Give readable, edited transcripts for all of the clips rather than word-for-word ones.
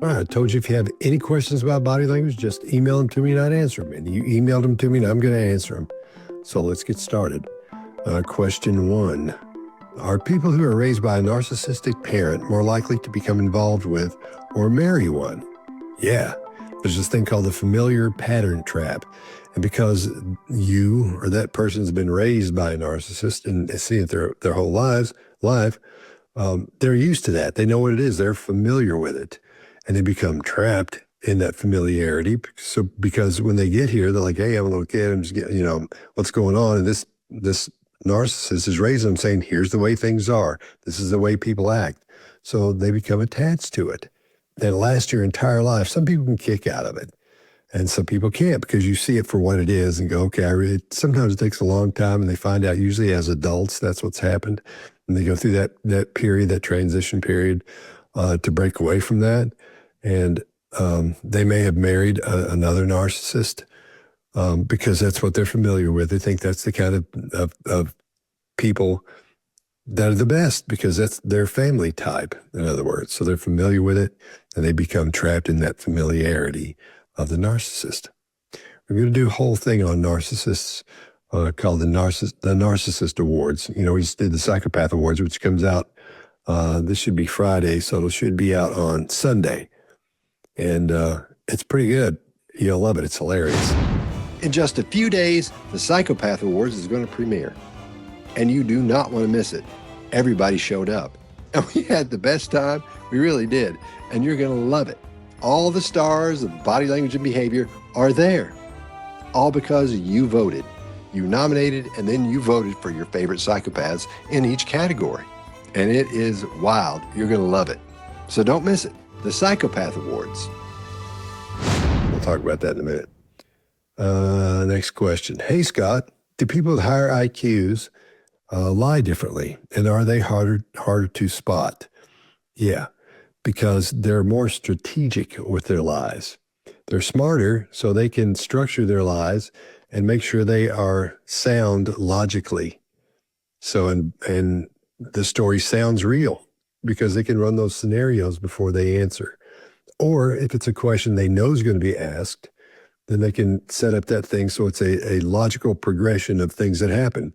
All right, I told you if you have any questions about body language, just email them to me and I'd answer them. And you emailed them to me and I'm going to answer them. So let's get started. Question 1. Are people who are raised by a narcissistic parent more likely to become involved with or marry one? Yeah. There's this thing called the familiar pattern trap. And because you or that person's been raised by a narcissist and seen it their whole life, they're used to that. They know what it is. They're familiar with it. And they become trapped in that familiarity. So because when they get here, they're like, hey, I'm a little kid. I'm just getting, what's going on? And this narcissist is raising them saying, here's the way things are. This is the way people act. So they become attached to it. And it lasts your entire life. Some people can kick out of it. And some people can't because you see it for what it is and go, okay, sometimes it takes a long time and they find out usually as adults, that's what's happened. And they go through that period, that transition period to break away from that. And they may have married another narcissist because that's what they're familiar with. They think that's the kind of people that are the best because that's their family type, in other words. So they're familiar with it and they become trapped in that familiarity of the narcissist. We're going to do a whole thing on narcissists called the Narcissist Awards. We just did the Psychopath Awards, which comes out, this should be Friday, so it should be out on Sunday. And it's pretty good. You'll love it. It's hilarious. In just a few days, the Psychopath Awards is going to premiere. And you do not want to miss it. Everybody showed up. And we had the best time. We really did. And you're going to love it. All the stars of body language and behavior are there. All because you voted. You nominated and then you voted for your favorite psychopaths in each category. And it is wild. You're going to love it. So don't miss it. The Psychopath Awards. We'll talk about that in a minute. Next question. Hey, Scott, do people with higher IQs lie differently? And are they harder to spot? Yeah, because they're more strategic with their lies. They're smarter, so they can structure their lies and make sure they are sound logically. So, and the story sounds real because they can run those scenarios before they answer. Or if it's a question they know is going to be asked, then they can set up that thing so it's a logical progression of things that happen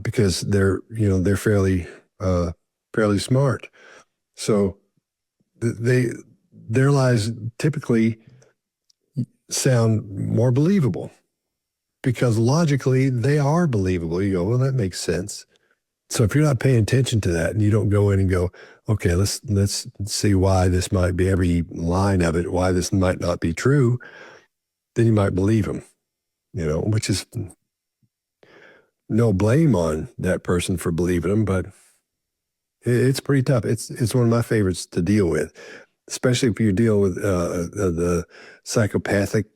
because they're fairly smart. So their lies typically sound more believable because logically they are believable. You go, well, that makes sense. So if you're not paying attention to that and you don't go in and go, okay, let's see why this might be every line of it, why this might not be true, then you might believe them, which is no blame on that person for believing them, but it's pretty tough. It's one of my favorites to deal with, especially if you deal with the psychopathic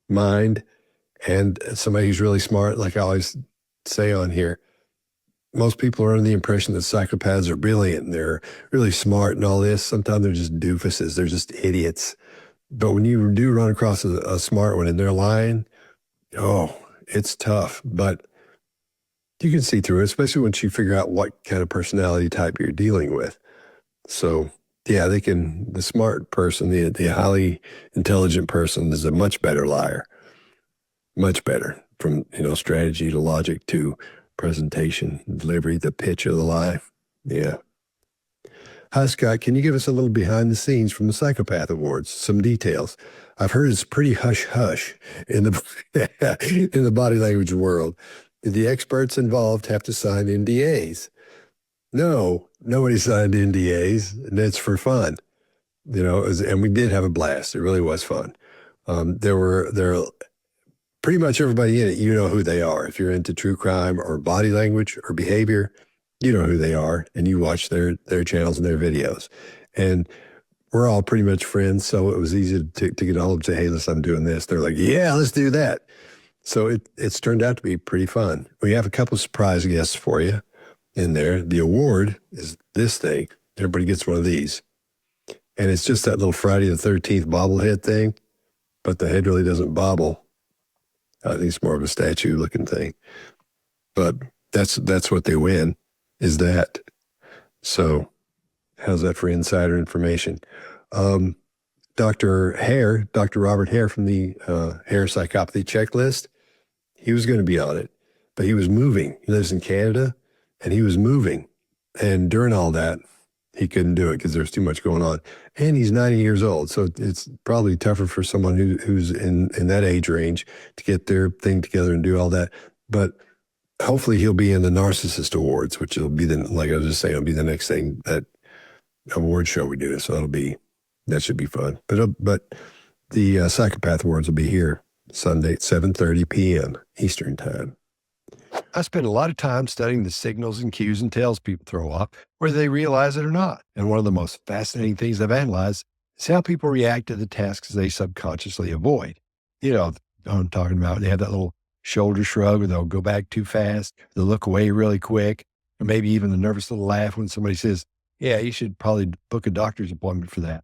mind and somebody who's really smart. Like I always say on here, most people are under the impression that psychopaths are brilliant and they're really smart and all this. Sometimes they're just doofuses. They're just idiots. But when you do run across a smart one and they're lying, oh, it's tough. But you can see through it, especially once you figure out what kind of personality type you're dealing with. So, yeah, the smart person, the highly intelligent person is a much better liar. Much better from, strategy to logic to presentation, delivery, the pitch of the lie. Yeah. Hi, Scott. Can you give us a little behind the scenes from the Psychopath Awards? Some details. I've heard it's pretty hush-hush in the in the body language world. Did the experts involved have to sign NDAs? No, nobody signed NDAs, and it's for fun. And we did have a blast. It really was fun. There were pretty much everybody in it, you know who they are. If you're into true crime or body language or behavior, you know who they are, and you watch their channels and their videos. And we're all pretty much friends, so it was easy to get all of them and say, hey, listen, I'm doing this. They're like, yeah, let's do that. So it's turned out to be pretty fun. We have a couple of surprise guests for you in there. The award is this thing. Everybody gets one of these. And it's just that little Friday the 13th bobblehead thing, but the head really doesn't bobble. I think it's more of a statue-looking thing. But that's what they win, is that. So how's that for insider information? Dr. Robert Hare from the Hare Psychopathy checklist, he was going to be on it, but he was moving. He lives in Canada, and he was moving. And during all that, he couldn't do it because there's too much going on. And he's 90 years old, so it's probably tougher for someone who's in that age range to get their thing together and do all that. But hopefully he'll be in the Narcissist Awards, which will be like I was just saying, it'll be the next thing, that award show we do. So that should be fun. But the Psychopath Awards will be here Sunday at 7:30 p.m. Eastern Time. I spend a lot of time studying the signals and cues and tells people throw off, whether they realize it or not. And one of the most fascinating things I've analyzed is how people react to the tasks they subconsciously avoid. You know, I'm talking about, they have that little shoulder shrug, or they'll go back too fast, they'll look away really quick, or maybe even a nervous little laugh when somebody says, yeah, you should probably book a doctor's appointment for that.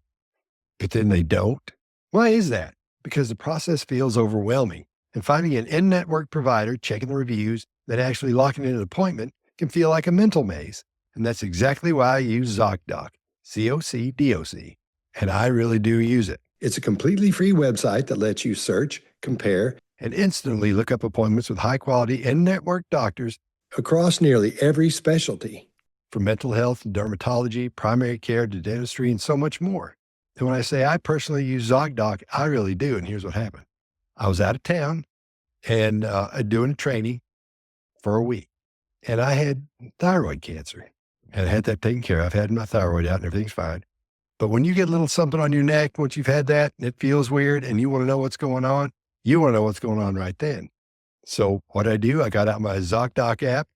But then they don't. Why is that? Because the process feels overwhelming, and finding an in-network provider, checking the reviews, then actually locking in an appointment can feel like a mental maze. And that's exactly why I use ZocDoc, ZocDoc, and I really do use it. It's a completely free website that lets you search, compare, and instantly look up appointments with high-quality in-network doctors across nearly every specialty, from mental health to dermatology, primary care to dentistry, and so much more. And when I say I personally use ZocDoc, I really do, and here's what happened. I was out of town and doing a training for a week, and I had thyroid cancer, and I had that taken care of. I've had my thyroid out and everything's fine. But when you get a little something on your neck, once you've had that, and it feels weird, and you want to know what's going on, you want to know what's going on right then. So what I do, I got out my ZocDoc app,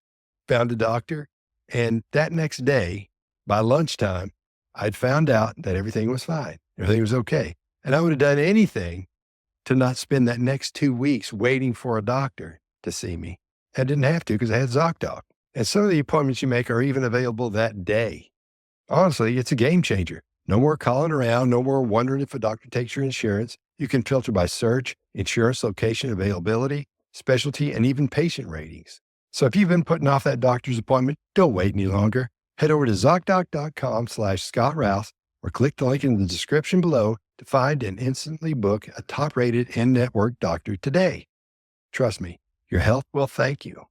found a doctor, and that next day, by lunchtime, I'd found out that everything was fine. Everything was okay. And I would have done anything to not spend that next 2 weeks waiting for a doctor to see me. I didn't have to because I had ZocDoc. And some of the appointments you make are even available that day. Honestly, it's a game changer. No more calling around, no more wondering if a doctor takes your insurance. You can filter by search, insurance location availability, specialty, and even patient ratings. So if you've been putting off that doctor's appointment, don't wait any longer. Head over to ZocDoc.com/Scott Rouse or click the link in the description below to find and instantly book a top-rated in-network doctor today. Trust me, your health will thank you.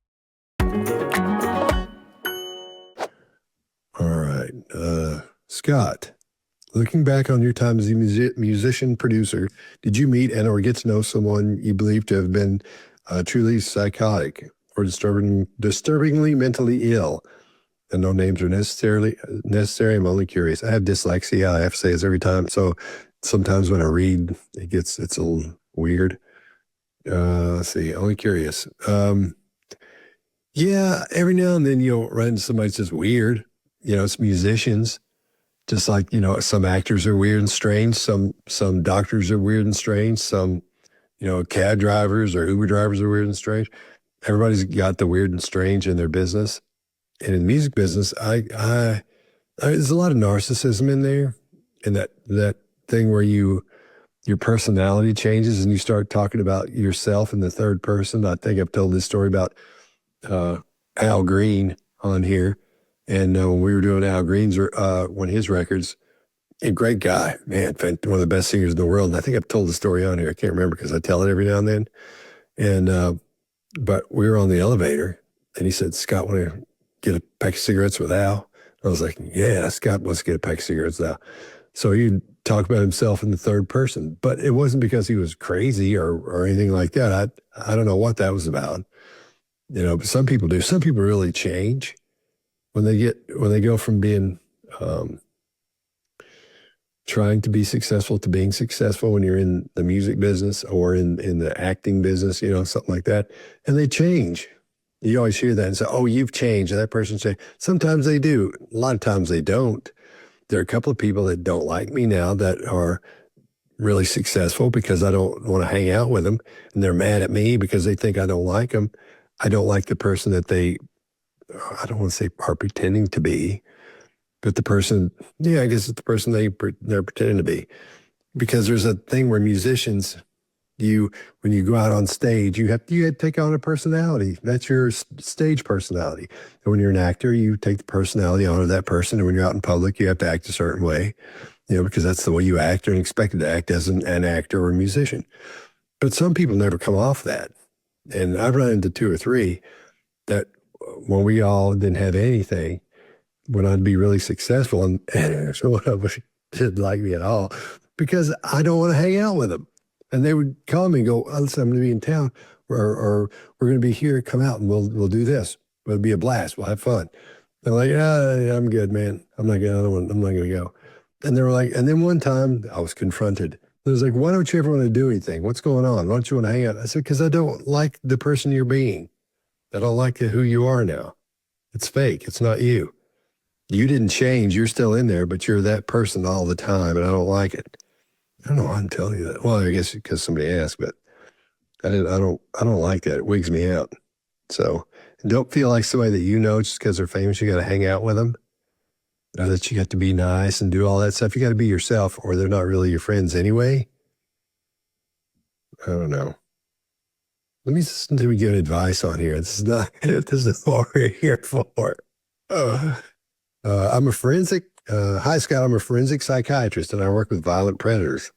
All right. Scott, looking back on your time as a musician producer, did you meet and or get to know someone you believe to have been truly psychotic or disturbingly mentally ill? And no names are necessary. I'm only curious. I have dyslexia. I have to say this every time. So sometimes when I read, it's a little weird. Let's see. Only curious. Yeah, every now and then you'll run into somebody that's just weird. You know, it's musicians. Just like, you know, some actors are weird and strange. Some doctors are weird and strange. Some, you know, cab drivers or Uber drivers are weird and strange. Everybody's got the weird and strange in their business. And in the music business, there's a lot of narcissism in there, and that thing where your personality changes and you start talking about yourself in the third person. I think I've told this story about Al Green on here, and when we were doing Al Green's one of his records, a great guy, man, one of the best singers in the world. And I think I've told the story on here. I can't remember because I tell it every now and then. And but we were on the elevator, and he said, "Scott, want to get a pack of cigarettes with Al?" I was like, yeah, Scott wants to get a pack of cigarettes with Al. So he'd talk about himself in the third person, but it wasn't because he was crazy or anything like that. I don't know what that was about. You know, but some people do. Some people really change when they go from being trying to be successful to being successful when you're in the music business or in the acting business, you know, something like that. And they change. You always hear that and say, oh, you've changed. And that person say, sometimes they do. A lot of times they don't. There are a couple of people that don't like me now that are really successful because I don't want to hang out with them. And they're mad at me because they think I don't like them. I don't like the person that I don't want to say are pretending to be, but the person, yeah, I guess it's the person they're pretending to be. Because there's a thing where musicians, when you go out on stage, you have to take on a personality. That's your stage personality. And when you're an actor, you take the personality on of that person. And when you're out in public, you have to act a certain way. because that's the way you act and expected to act as an actor or a musician. But some people never come off that. And I've run into two or three that when we all didn't have anything, when I'd be really successful, and so one of them didn't like me at all because I don't want to hang out with them. And they would call me and go, oh, listen, I'm going to be in town or we're going to be here. Come out and we'll do this. It'll be a blast. We'll have fun. They're like, yeah, I'm good, man. I'm not going to go. And they were like, and then one time I was confronted. It was like, why don't you ever want to do anything? What's going on? Why don't you want to hang out? I said, because I don't like the person you're being. I don't like who you are now. It's fake. It's not you. You didn't change. You're still in there, but you're that person all the time, and I don't like it. I don't know why I'm telling you that. Well, I guess because somebody asked, but I don't like that. It wigs me out. So don't feel like somebody that you know just because they're famous, you got to hang out with them. Or that you got to be nice and do all that stuff. You got to be yourself, or they're not really your friends anyway. I don't know. Let me listen to me give advice on here. This is what we're here for. I'm a forensic, hi Scott, I'm a forensic psychiatrist and I work with violent predators.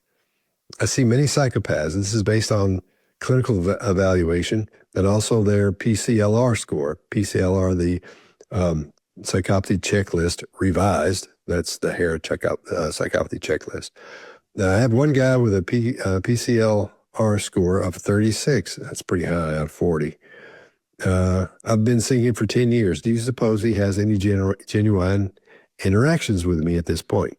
I see many psychopaths, and this is based on clinical evaluation and also their PCLR score. PCLR, the Psychopathy checklist revised. That's the Hare Psychopathy checklist. Now, I have one guy with a PCLR score of 36. That's pretty high out of 40. I've been singing for 10 years. Do you suppose he has any genuine interactions with me at this point?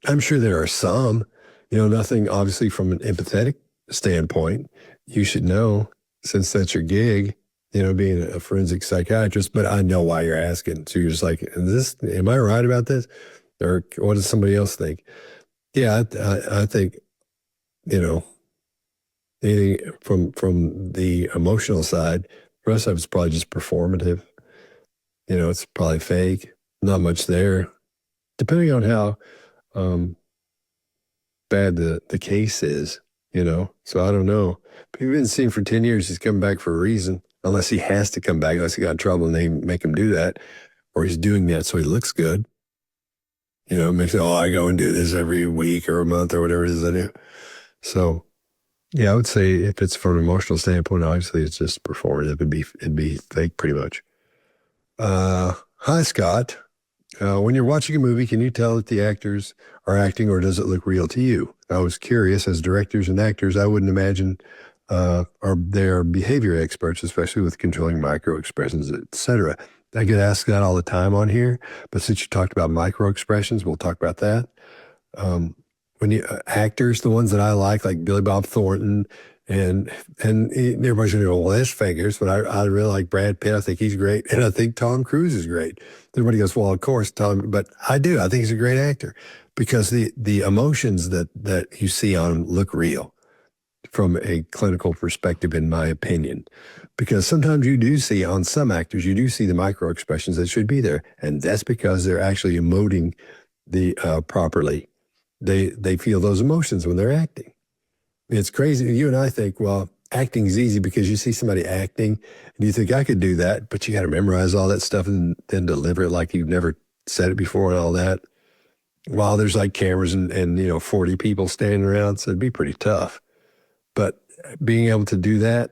I'm sure there are some, nothing obviously from an empathetic standpoint. You should know, since that's your gig, being a forensic psychiatrist, but I know why you're asking. So you're just like, am I right about this? Or what does somebody else think? Yeah, I think, anything from the emotional side, the rest of it's probably just performative. It's probably fake, not much there, depending on how bad the case is, So I don't know. But he's been seen for 10 years. He's coming back for a reason, unless he has to come back, unless he got in trouble and they make him do that, or he's doing that so he looks good. Makes it, I go and do this every week or a month or whatever it is I do. So, yeah, I would say if it's from an emotional standpoint, obviously it's just performative. It'd be fake pretty much. Hi, Scott. When you're watching a movie, can you tell that the actors are acting, or does it look real to you? I was curious. As directors and actors, I wouldn't imagine they're behavior experts, especially with controlling micro expressions, etc. I get asked that all the time on here, but since you talked about micro expressions, we'll talk about that. When you actors, the ones that I like Billy Bob Thornton, and everybody's going to go, well, that's figures, but I really like Brad Pitt. I think he's great, and I think Tom Cruise is great. Everybody goes, well, of course, Tom, but I do. I think he's a great actor because the emotions that you see on him look real from a clinical perspective, in my opinion. Because sometimes you do see, on some actors, you do see the micro expressions that should be there, and that's because they're actually emoting properly. They feel those emotions when they're acting. It's crazy. You and I think, well, acting is easy because you see somebody acting and you think, I could do that, but you got to memorize all that stuff and then deliver it like you've never said it before and all that. While there's like cameras and 40 people standing around, so it'd be pretty tough. But being able to do that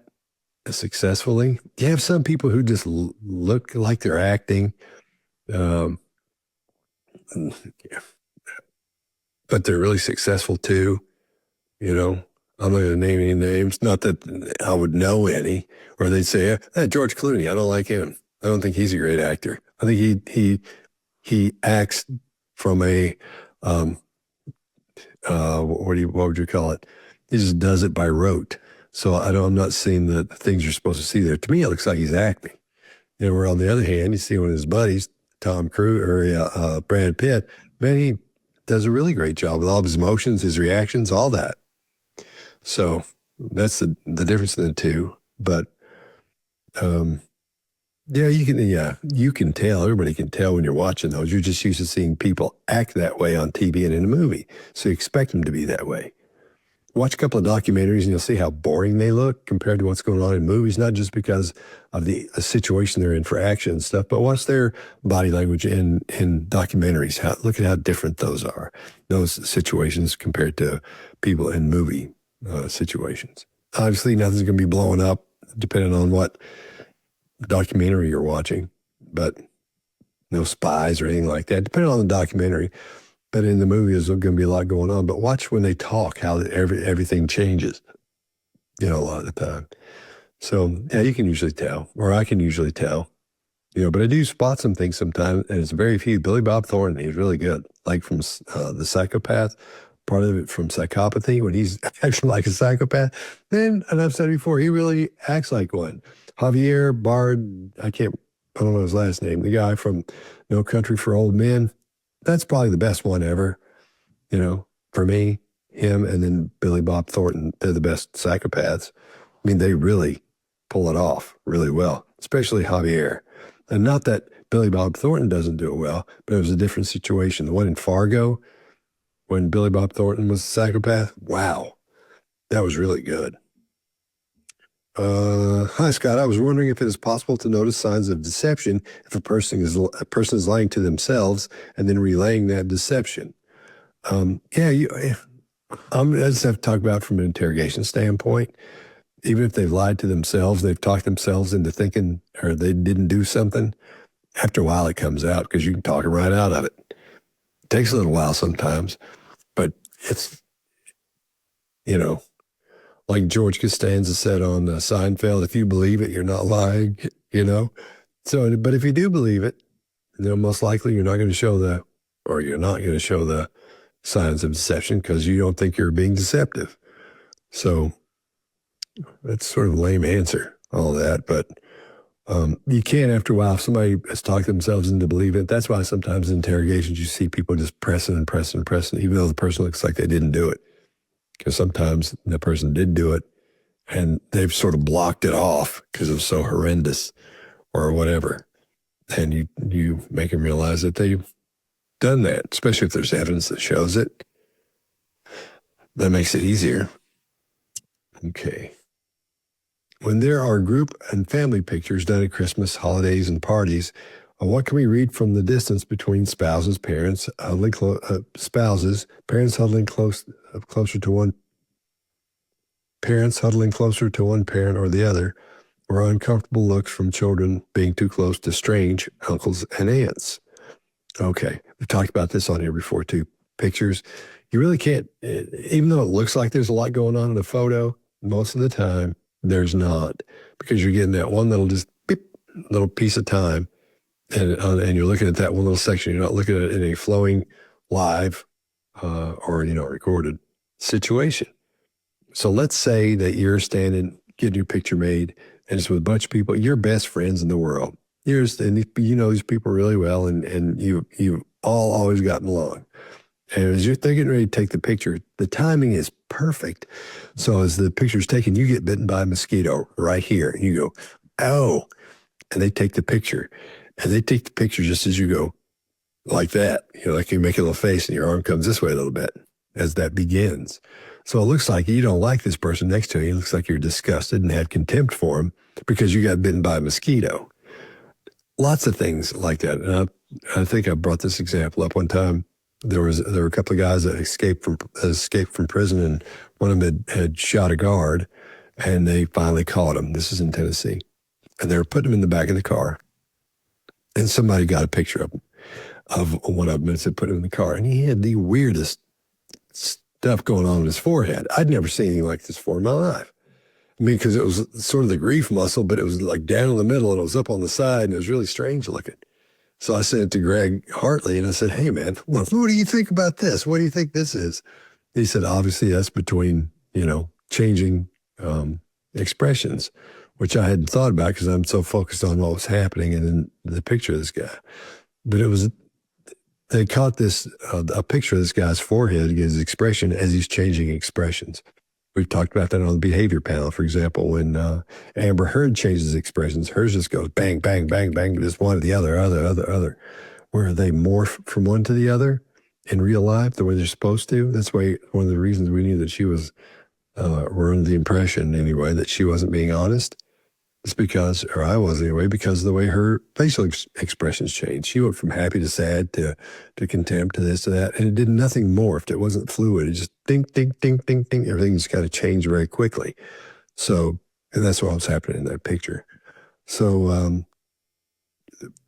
successfully, you have some people who just look like they're acting, but they're really successful too. I'm not going to name any names. Not that I would know any. Or they'd say, George Clooney, I don't like him. I don't think he's a great actor. I think he acts from a what would you call it? He just does it by rote. So I'm not seeing the things you're supposed to see there. To me, it looks like he's acting. Where on the other hand, you see one of his buddies, Tom Cruise or Brad Pitt, man, he does a really great job with all of his emotions, his reactions, all that. So that's the difference in the two. But you can tell. Everybody can tell when you're watching those. You're just used to seeing people act that way on TV and in a movie, so you expect them to be that way. watch a couple of documentaries and you'll see how boring they look compared to what's going on in movies, not just because of the situation they're in for action and stuff, but watch their body language in documentaries. Look at how different those are, those situations compared to people in movie situations. Obviously, nothing's going to be blowing up depending on what documentary you're watching, but no spies or anything like that, depending on the documentary. But in the movie, there's going to be a lot going on. But watch when they talk, how everything changes, a lot of the time. So, yeah, you can usually tell, or I can usually tell, but I do spot some things sometimes, and it's very few. Billy Bob Thornton, he's really good. Like from the Psychopath, part of it from Psychopathy, when he's acting like a psychopath. Then, and I've said it before, he really acts like one. Javier Bard, I don't know his last name, the guy from No Country for Old Men. That's probably the best one ever, for me, him, and then Billy Bob Thornton. They're the best psychopaths. I mean, they really pull it off really well, especially Javier. And not that Billy Bob Thornton doesn't do it well, but it was a different situation. The one in Fargo, when Billy Bob Thornton was a psychopath, wow, that was really good. Hi, Scott. I was wondering if it is possible to notice signs of deception if a person is lying to themselves and then relaying that deception. I just have to talk about from an interrogation standpoint. Even if they've lied to themselves, they've talked themselves into thinking, or they didn't do something, after a while it comes out because you can talk them right out of it. It takes a little while sometimes, but it's, like George Costanza said on Seinfeld, if you believe it, you're not lying, So, but if you do believe it, most likely you're not going to show the signs of deception because you don't think you're being deceptive. So that's sort of a lame answer, all that. But you can, after a while, if somebody has talked themselves into believing it. That's why sometimes in interrogations you see people just pressing and pressing and pressing, even though the person looks like they didn't do it. Because sometimes the person did do it and they've sort of blocked it off because it was so horrendous or whatever. And you make them realize that they've done that, especially if there's evidence that shows it. That makes it easier. Okay. When there are group and family pictures done at Christmas, holidays, and parties, what can we read from the distance between spouses, parents huddling closer to one parent or the other, or uncomfortable looks from children being too close to strange uncles and aunts? Okay, we've talked about this on here before too. Pictures, you really can't, even though it looks like there's a lot going on in a photo, most of the time there's not, because you're getting that one little piece of time. And you're looking at that one little section. You're not looking at it in a flowing live or, recorded situation. So let's say that you're standing, getting your picture made, and it's with a bunch of people, your best friends in the world. And you know these people really well, and you've all always gotten along. And as you're getting ready to take the picture, the timing is perfect. So as the picture's taken, you get bitten by a mosquito right here. And you go, oh, and they take the picture. And they take the picture just as you go like that. Like you make a little face and your arm comes this way a little bit as that begins. So it looks like you don't like this person next to you. It looks like you're disgusted and had contempt for him because you got bitten by a mosquito. Lots of things like that. And I think I brought this example up one time. There were a couple of guys that escaped from prison, and one of them had shot a guard, and they finally caught him. This is in Tennessee. And they were putting him in the back of the car. And somebody got a picture of one of them and said, put him in the car. And he had the weirdest stuff going on his forehead. I'd never seen anything like this before in my life. I mean, because it was sort of the grief muscle, but it was like down in the middle and it was up on the side and it was really strange looking. So I sent it to Greg Hartley and I said, hey, man, what do you think about this? What do you think this is? He said, obviously that's between, changing expressions, which I hadn't thought about because I'm so focused on what was happening and then the picture of this guy. But they caught a picture of this guy's forehead, his expression as he's changing expressions. We've talked about that on the behavior panel, for example, when Amber Heard changes expressions, hers just goes bang, bang, bang, bang, just one to the other. Where they morph from one to the other in real life the way they're supposed to. That's why one of the reasons we knew that she was were under the impression anyway that she wasn't being honest. It's because, or I was anyway, because of the way her facial expressions changed. She went from happy to sad to contempt to this to that, and it did nothing morphed. It wasn't fluid. It just ding, ding, ding, ding, ding. Everything just kind of changed very quickly. So, and that's what was happening in that picture. So,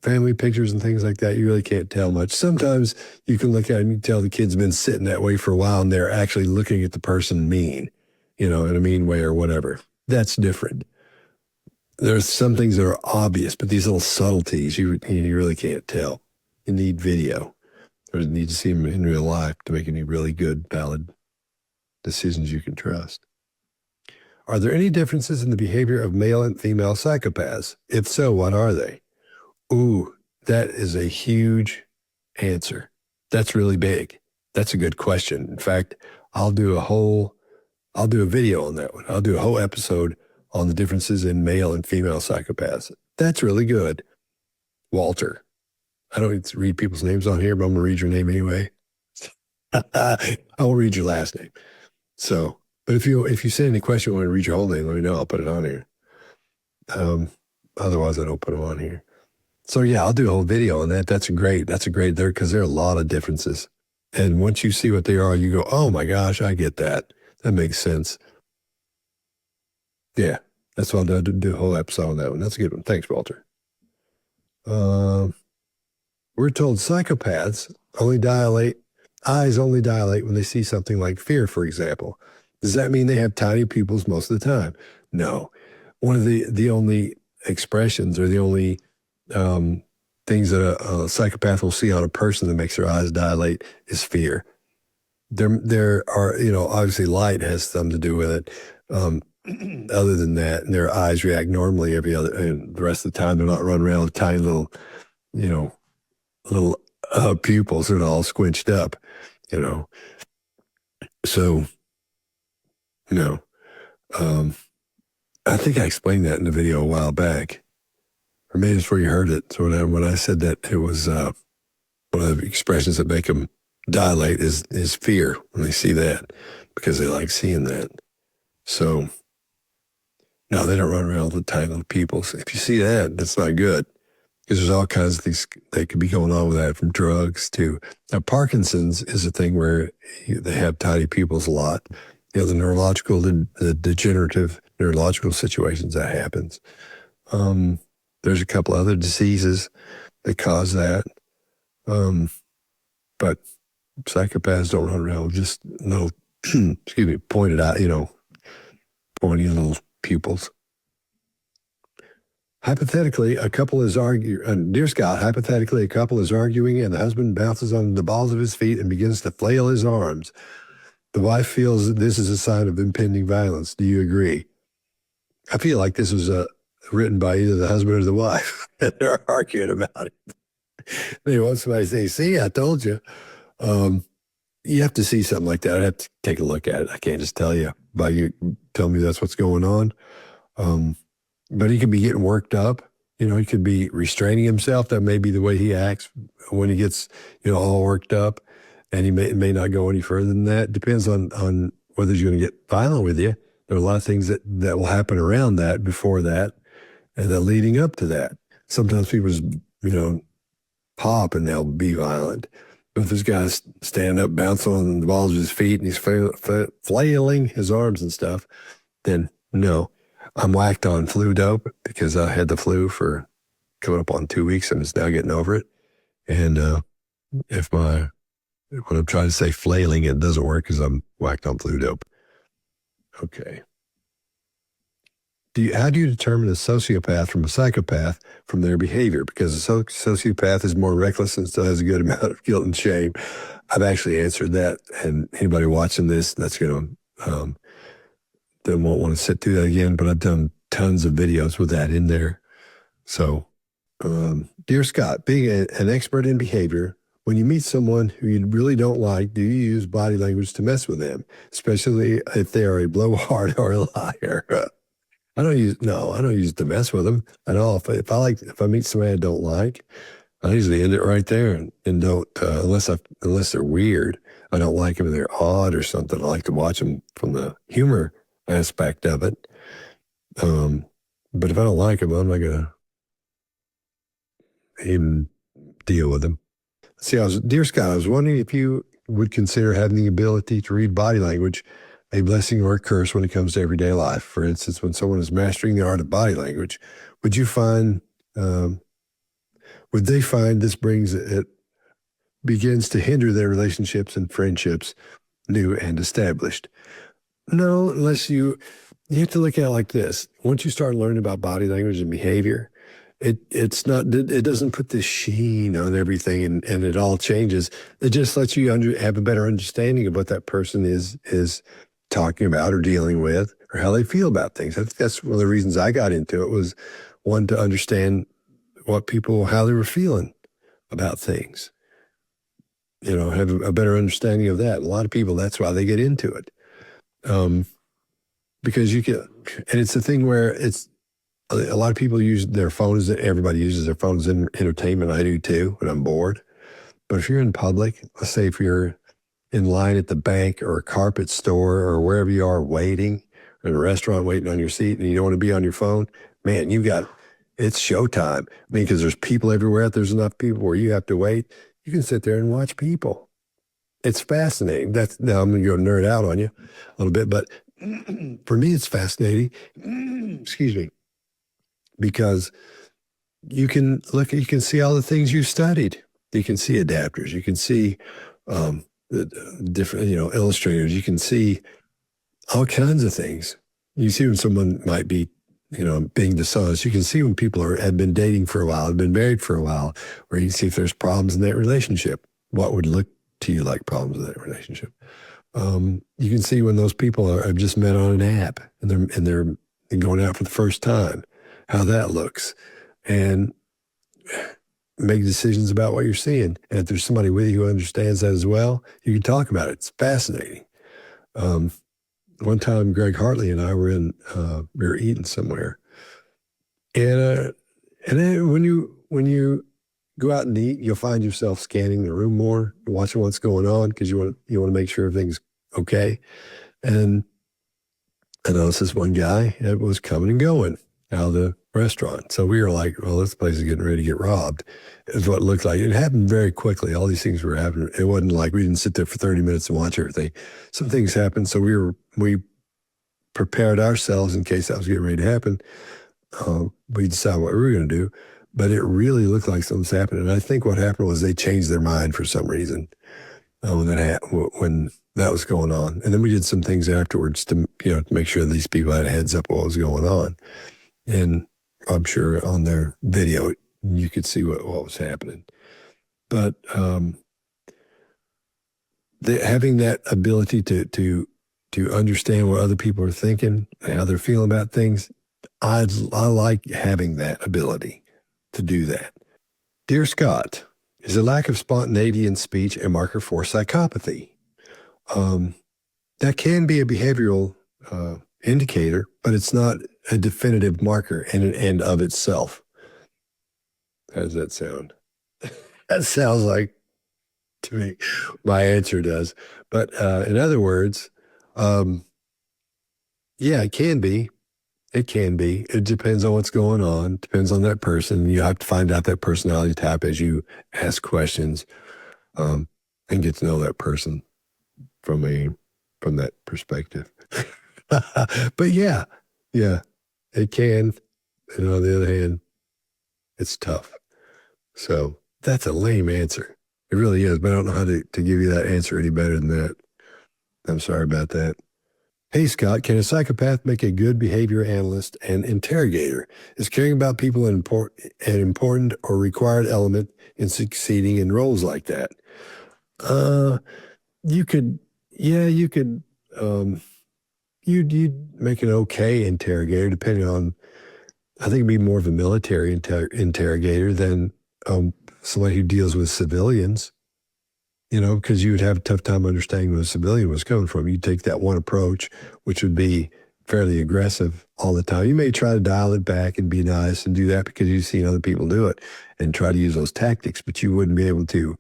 family pictures and things like that, you really can't tell much. Sometimes you can look at it and you can tell the kid's been sitting that way for a while and they're actually looking at the person mean, in a mean way or whatever. That's different. There's some things that are obvious, but these little subtleties, you really can't tell. You need video, or you need to see them in real life to make any really good, valid decisions you can trust. Are there any differences in the behavior of male and female psychopaths? If so, what are they? Ooh, that is a huge answer. That's really big. That's a good question. In fact, I'll do a video on that one. I'll do a whole episode on the differences in male and female psychopaths. That's really good. Walter. I don't need to read people's names on here, but I'm going to read your name anyway. I will read your last name. So, but if you send any question, you want to read your whole name, let me know. I'll put it on here. Otherwise, I don't put them on here. So yeah, I'll do a whole video on that. That's great there, because there are a lot of differences. And once you see what they are, you go, oh my gosh, I get that. That makes sense. Yeah, that's what I'll do a whole episode on that one. That's a good one. Thanks, Walter. We're told psychopaths eyes only dilate when they see something like fear, for example. Does that mean they have tiny pupils most of the time? No. One of the only expressions, or the only things that a psychopath will see on a person that makes their eyes dilate is fear. There are, obviously light has something to do with it. Other than that, and their eyes react normally and the rest of the time they're not running around with tiny little, pupils that are all squinched up, So, I think I explained that in the video a while back. Or maybe it's where you heard it. So when I said that it was one of the expressions that make them dilate is fear when they see that, because they like seeing that. So, no, they don't run around with tiny little pupils. If you see that, that's not good, because there's all kinds of things that could be going on with that, from drugs to... Now, Parkinson's is a thing where they have tiny pupils a lot. The neurological, the degenerative neurological situations that happens. There's a couple other diseases that cause that. But psychopaths don't run around with just little, pointed out, pointy little pupils. Hypothetically, a couple is arguing, dear Scott, hypothetically, a couple is arguing and the husband bounces on the balls of his feet and begins to flail his arms. The wife feels that this is a sign of impending violence. Do you agree? I feel like this was written by either the husband or the wife, and they're arguing about it. They want somebody to say, see, I told you. You have to see something like that. I have to take a look at it. I can't just tell you by you tell me that's what's going on. But he could be getting worked up. He could be restraining himself. That may be the way he acts when he gets, all worked up. And he may not go any further than that. Depends on whether he's going to get violent with you. There are a lot of things that will happen around that, before that, and then leading up to that. Sometimes people just, pop and they'll be violent. But if this guy's standing up, bouncing on the balls of his feet, and he's flailing his arms and stuff, then no. I'm whacked on flu dope because I had the flu for coming up on 2 weeks and it's now getting over it. And when I'm trying to say flailing, it doesn't work because I'm whacked on flu dope. Okay. How do you determine a sociopath from a psychopath from their behavior? Because a sociopath is more reckless and still has a good amount of guilt and shame. I've actually answered that, and anybody watching this, that's going to, they won't want to sit through that again, but I've done tons of videos with that in there. So, dear Scott, being an expert in behavior, when you meet someone who you really don't like, do you use body language to mess with them, especially if they are a blowhard or a liar? I don't use it to mess with them at all. If I meet somebody I don't like, I usually end it right there and don't, unless they're weird. I don't like them and they're odd or something. I like to watch them from the humor aspect of it. But if I don't like them, I'm not going to even deal with them. See, dear Scott, I was wondering if you would consider having the ability to read body language a blessing or a curse when it comes to everyday life. For instance, when someone is mastering the art of body language, would you find, would they find this brings it begins to hinder their relationships and friendships, new and established? No, unless you have to look at it like this. Once you start learning about body language and behavior, it doesn't put this sheen on everything and it all changes. It just lets you have a better understanding of what that person is talking about or dealing with or how they feel about things. I think that's one of the reasons I got into it, was one, to understand how they were feeling about things. Have a better understanding of that. A lot of people, that's why they get into it. Because and it's a thing where a lot of people use their phones. Everybody uses their phones in entertainment. I do too when I'm bored. But if you're in public, let's say if you're in line at the bank or a carpet store or wherever you are waiting, or in a restaurant waiting on your seat, and you don't want to be on your phone, man, it's showtime. I mean, because there's people everywhere. There's enough people where you have to wait. You can sit there and watch people. It's fascinating. Now I'm going to go nerd out on you a little bit, but for me, it's fascinating. Excuse me. Because you can see all the things you studied. You can see adapters. You can see the different, illustrators. You can see all kinds of things. You see when someone might be, being dishonest. You can see when people have been dating for a while, have been married for a while, or you can see if there's problems in that relationship. What would look to you like problems in that relationship? You can see when those people have just met on an app and they're going out for the first time, how that looks, and make decisions about what you're seeing. And if there's somebody with you who understands that as well, you can talk about it. It's fascinating. One time, Greg Hartley and I we were eating somewhere, and then when you go out and eat, you'll find yourself scanning the room more, watching what's going on, because you want to make sure everything's okay. And I noticed this one guy that was coming and going out of the restaurant. So we were like, well, this place is getting ready to get robbed, is what it looked like. It happened very quickly. All these things were happening. It wasn't like we didn't sit there for 30 minutes and watch everything. Some things happened. So we prepared ourselves in case that was getting ready to happen. We decided what we were going to do, but it really looked like something was happening. And I think what happened was they changed their mind for some reason when that was going on. And then we did some things afterwards to make sure these people had a heads up what was going on. And I'm sure on their video, you could see what was happening. But having that ability to understand what other people are thinking and how they're feeling about things, I like having that ability to do that. Dear Scott, is a lack of spontaneity in speech a marker for psychopathy? That can be a behavioral indicator, but it's not a definitive marker in and end of itself. How does that sound? That sounds like, to me, my answer does. But in other words, yeah, it can be. It can be. It depends on what's going on. Depends on that person. You have to find out that personality type as you ask questions, and get to know that person from that perspective. But yeah, it can. And on the other hand, it's tough. So that's a lame answer. It really is, but I don't know how to give you that answer any better than that. I'm sorry about that. Hey, Scott, can a psychopath make a good behavior analyst and interrogator? Is caring about people an important or required element in succeeding in roles like that? You'd make an okay interrogator, depending on, I think it'd be more of a military interrogator than somebody who deals with civilians, because you would have a tough time understanding where the civilian was coming from. You take that one approach, which would be fairly aggressive all the time. You may try to dial it back and be nice and do that because you've seen other people do it and try to use those tactics, but you wouldn't be able to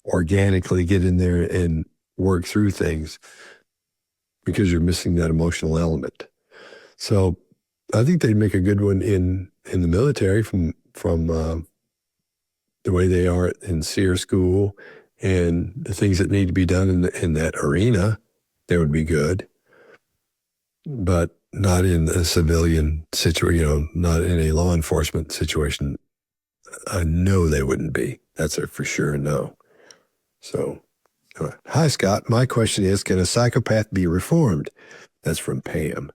organically get in there and work through things because you're missing that emotional element. So I think they'd make a good one in the military from the way they are in SEER school and the things that need to be done in that arena. They would be good, but not in a civilian situation, not in a law enforcement situation. I know they wouldn't be. That's a for sure no. So, hi, Scott. My question is, can a psychopath be reformed? That's from Pam.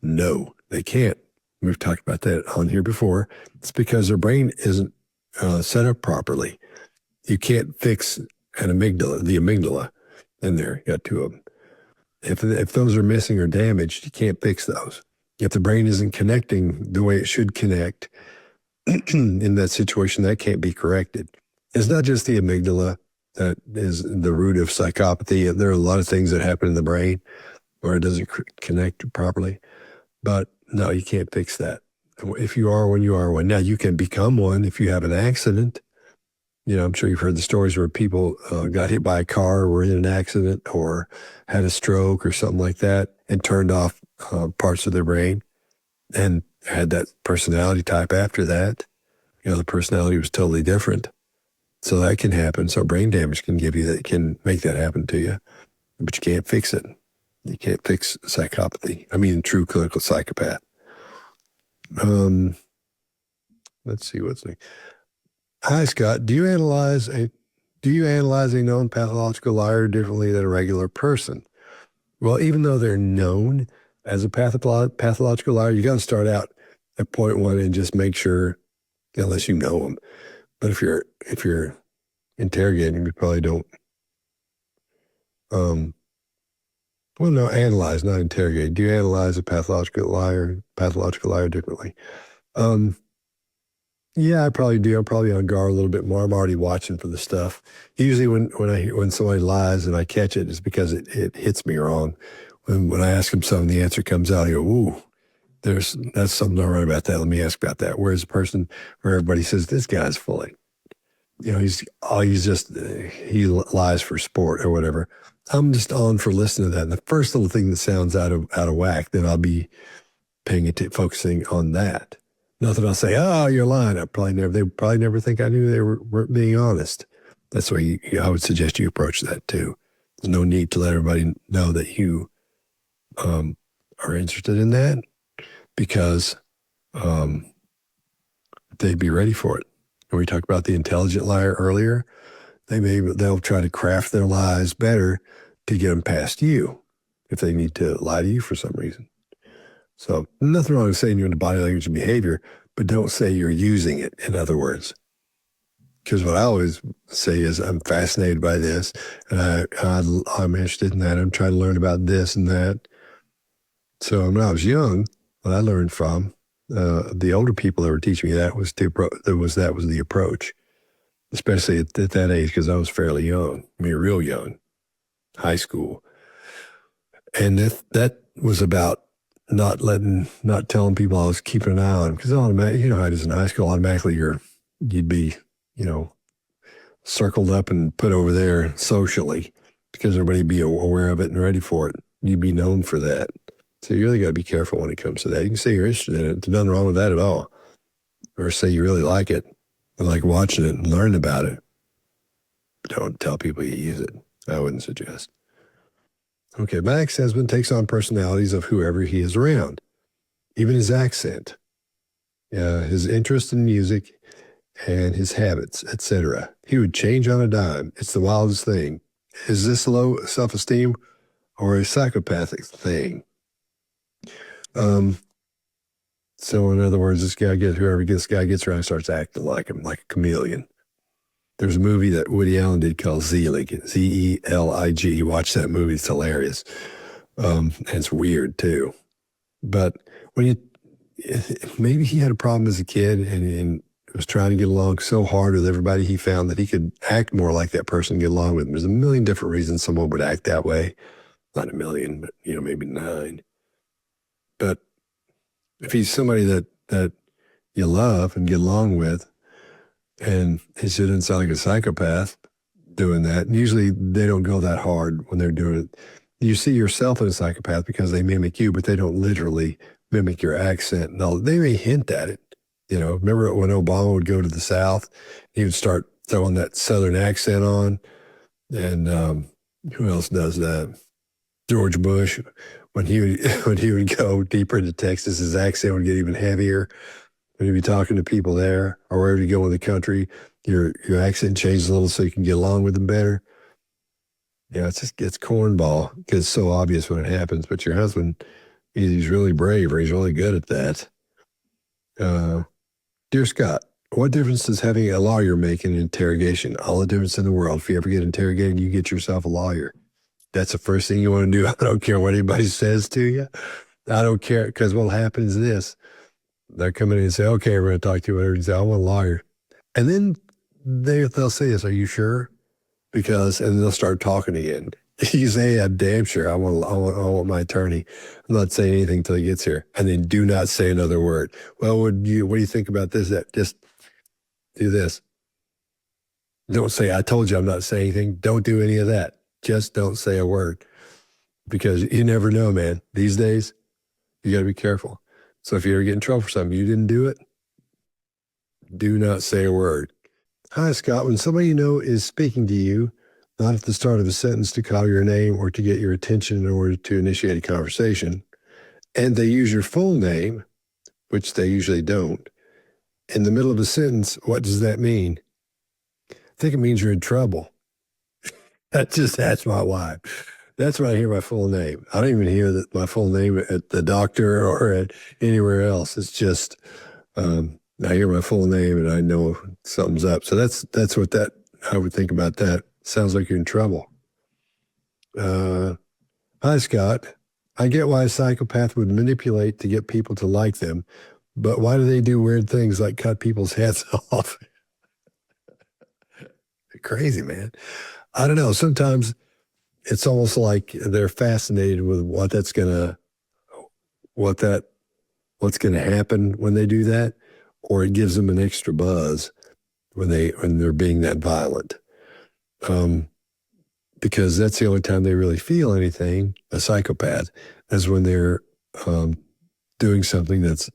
No, they can't. We've talked about that on here before. It's because their brain isn't set up properly. You can't fix the amygdala in there. You got two of them. If those are missing or damaged, you can't fix those. If the brain isn't connecting the way it should connect in that situation, that can't be corrected. It's not just the amygdala that is the root of psychopathy. There are a lot of things that happen in the brain where it doesn't connect properly. But no, you can't fix that. If you are one, you are one. Now, you can become one if you have an accident. I'm sure you've heard the stories where people got hit by a car or were in an accident or had a stroke or something like that and turned off parts of their brain and had that personality type after that. The personality was totally different. So that can happen. So brain damage can can make that happen to you, but you can't fix it. You can't fix psychopathy. I mean, true clinical psychopath. Let's see what's next. Hi, Scott. Do you analyze a known pathological liar differently than a regular person? Well, even though they're known as a pathological liar, you got to start out at point one and just make sure, unless you know them. But if you're interrogating, you probably don't. No, analyze, not interrogate. Do you analyze a pathological liar differently? Yeah, I probably do. I'm probably on guard a little bit more. I'm already watching for the stuff. Usually when somebody lies and I catch it, it's because it hits me wrong. When I ask them something, the answer comes out, I go, ooh, that's something not right about that. Let me ask about that. Whereas a person where everybody says, this guy's fully, he lies for sport or whatever. I'm just on for listening to that. And the first little thing that sounds out of whack, then I'll be focusing on that. Nothing I'll say, oh, you're lying. They probably never think I knew they weren't being honest. That's the way I would suggest you approach that too. There's no need to let everybody know that you are interested in that because they'd be ready for it. And we talked about the intelligent liar earlier. They'll try to craft their lies better to get them past you if they need to lie to you for some reason. So nothing wrong with saying you're into body language and behavior, but don't say you're using it, in other words. Because what I always say is I'm fascinated by this, and I'm interested in that. I'm trying to learn about this and that. So when I was young, what I learned from the older people that were teaching me that was the approach, especially at that age because I was fairly young. I mean, real young, high school, and that was about not telling people I was keeping an eye on them because automatically, how it is in high school, automatically you'd be, circled up and put over there socially because everybody be aware of it and ready for it. You'd be known for that. So you really got to be careful when it comes to that. You can say you're interested in it. There's nothing wrong with that at all. Or say you really like it and like watching it and learning about it. But don't tell people you use it. I wouldn't suggest. Okay, my ex-husband takes on personalities of whoever he is around, even his accent, his interest in music, and his habits, etc. He would change on a dime. It's the wildest thing. Is this low self-esteem or a psychopathic thing? So in other words, whoever this guy gets around starts acting like him, like a chameleon. There's a movie that Woody Allen did called Zelig, Z-E-L-I-G. You watch that movie, it's hilarious. And it's weird too. But maybe he had a problem as a kid and was trying to get along so hard with everybody, he found that he could act more like that person and get along with them. There's a million different reasons someone would act that way. Not a million, but maybe 9. But if he's somebody that you love and get along with, and he shouldn't sound like a psychopath doing that. And usually they don't go that hard when they're doing it. You see yourself in a psychopath because they mimic you, but they don't literally mimic your accent. No, they may hint at it. You know, remember when Obama would go to the South, he would start throwing that Southern accent on. And who else does that? George Bush, when he would when he would go deeper into Texas, his accent would get even heavier. When you be talking to people there or wherever you go in the country, your accent changes a little so you can get along with them better. Yeah, it's cornball because it's so obvious when it happens. But your husband, he's really brave or he's really good at that. Dear Scott, what difference does having a lawyer make in an interrogation? All the difference in the world. If you ever get interrogated, you get yourself a lawyer. That's the first thing you want to do. I don't care what anybody says to you. I don't care because what happens is this. They're coming in and say, okay, we're going to talk to you, whatever. You say, I want a lawyer. And then they'll say this, are you sure? And they'll start talking again. You say, I'm damn sure. I want my attorney. I'm not saying anything until he gets here. And then do not say another word. Well, what do you think about this? That just do this. Don't say, I told you I'm not saying anything. Don't do any of that. Just don't say a word. Because you never know, man. These days, you got to be careful. So if you ever get in trouble for something, you didn't do it, do not say a word. Hi, Scott. When somebody you know is speaking to you, not at the start of a sentence to call your name or to get your attention in order to initiate a conversation, and they use your full name, which they usually don't, in the middle of a sentence, what does that mean? I think it means you're in trouble. That's my wife. That's when I hear my full name. I don't even hear my full name at the doctor or at anywhere else. It's just I hear my full name and I know something's up. So that's what I would think about that. Sounds like you're in trouble. Hi, Scott. I get why a psychopath would manipulate to get people to like them, but why do they do weird things like cut people's heads off? Crazy, man. I don't know. Sometimes it's almost like they're fascinated with what's going to happen when they do that, or it gives them an extra buzz when they're being that violent. Because that's the only time they really feel anything, a psychopath, is when they're doing something that's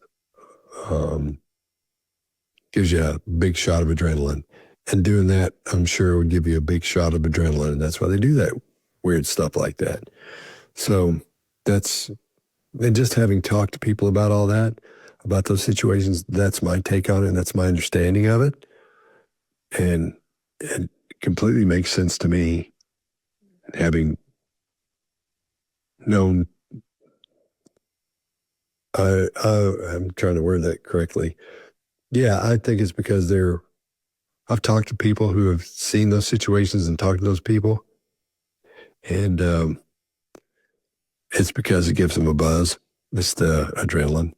gives you a big shot of adrenaline. And doing that, I'm sure, would give you a big shot of adrenaline. And that's why they do that weird stuff like that. So and just having talked to people about all that, about those situations, that's my take on it. And that's my understanding of it. And it completely makes sense to me, having known, I'm trying to word that correctly. Yeah, I think it's because I've talked to people who have seen those situations and talked to those people. And it's because it gives them a buzz. It's the adrenaline.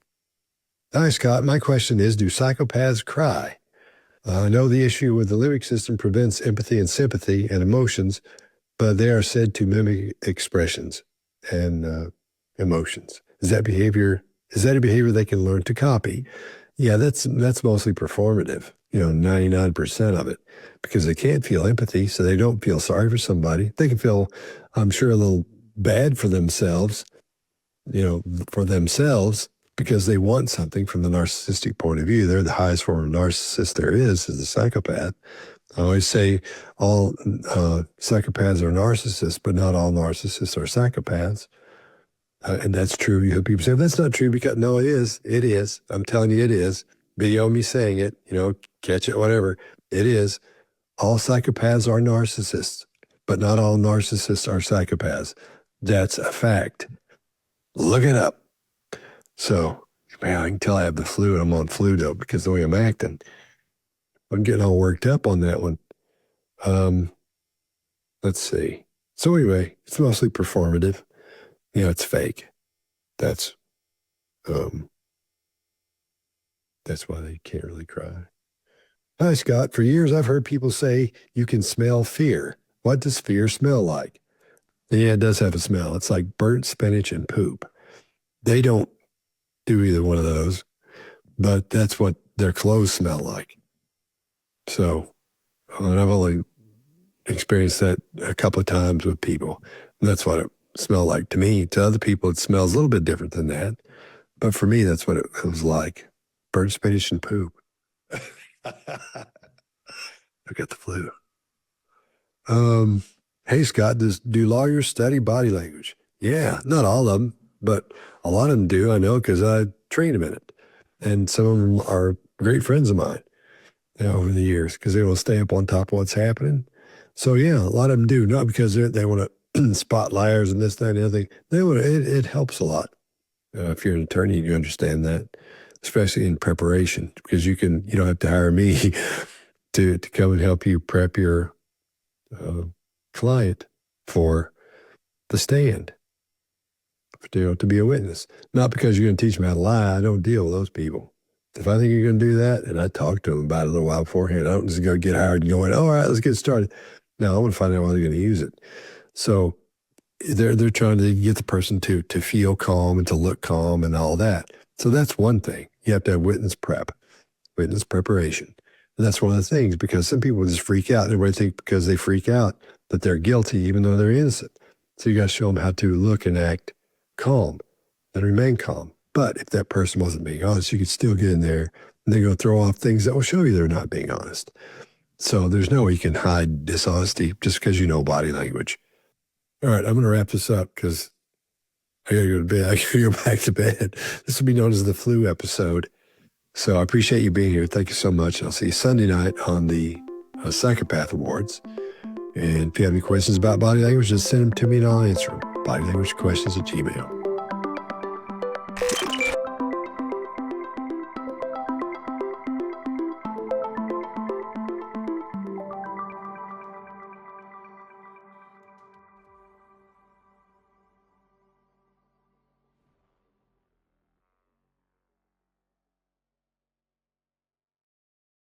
Hi, Scott. My question is, do psychopaths cry? I know the issue with the limbic system prevents empathy and sympathy and emotions, but they are said to mimic expressions and emotions. Is that a behavior they can learn to copy? Yeah, that's mostly performative, 99% of it, because they can't feel empathy, so they don't feel sorry for somebody. They can feel, I'm sure, a little bad for themselves, because they want something from the narcissistic point of view. They're the highest form of narcissist there is the psychopath. I always say all psychopaths are narcissists, but not all narcissists are psychopaths. And that's true. You hear people say, that's not true, because no, it is. It is. I'm telling you, it is. Video me saying it, catch it, whatever. It is. All psychopaths are narcissists, but not all narcissists are psychopaths. That's a fact. Look it up. So, man, I can tell I have the flu and I'm on flu dope because the way I'm acting. I'm getting all worked up on that one. Let's see. So anyway, it's mostly performative. It's fake. That's why they can't really cry. Hi, Scott. For years, I've heard people say you can smell fear. What does fear smell like? Yeah, it does have a smell. It's like burnt spinach and poop. They don't do either one of those, but that's what their clothes smell like. So, and I've only experienced that a couple of times with people. And that's what it smelled like to me. To other people, it smells a little bit different than that. But for me, that's what it was like. Burnt spinach and poop. I got the flu. Hey, Scott, do lawyers study body language? Yeah, not all of them, but a lot of them do. I know because I trained them in it. And some of them are great friends of mine over the years because they will stay up on top of what's happening. So, yeah, a lot of them do, not because they want to spot liars and this, that, and the other thing. It helps a lot. If you're an attorney, you understand that, especially in preparation, because you don't have to hire me to come and help you prep your client for the stand, to be a witness. Not because you're going to teach them how to lie. I don't deal with those people. If I think you're going to do that, and I talk to them about it a little while beforehand, I don't just go get hired and go in, all right, let's get started. No, I want to find out how they're going to use it. So they're trying to get the person to feel calm and to look calm and all that. So that's one thing. You have to have witness preparation. And that's one of the things, because some people just freak out. Everybody think because they freak out that they're guilty, even though they're innocent. So you got to show them how to look and act calm and remain calm. But if that person wasn't being honest, you could still get in there and they're going to throw off things that will show you they're not being honest. So there's no way you can hide dishonesty just because you know body language. All right, I'm going to wrap this up because I got to go to bed. I got to go back to bed. This will be known as the flu episode. So I appreciate you being here. Thank you so much. I'll see you Sunday night on the Psychopath Awards. And if you have any questions about body language, just send them to me and I'll answer them. Bodylanguagequestions@gmail.com.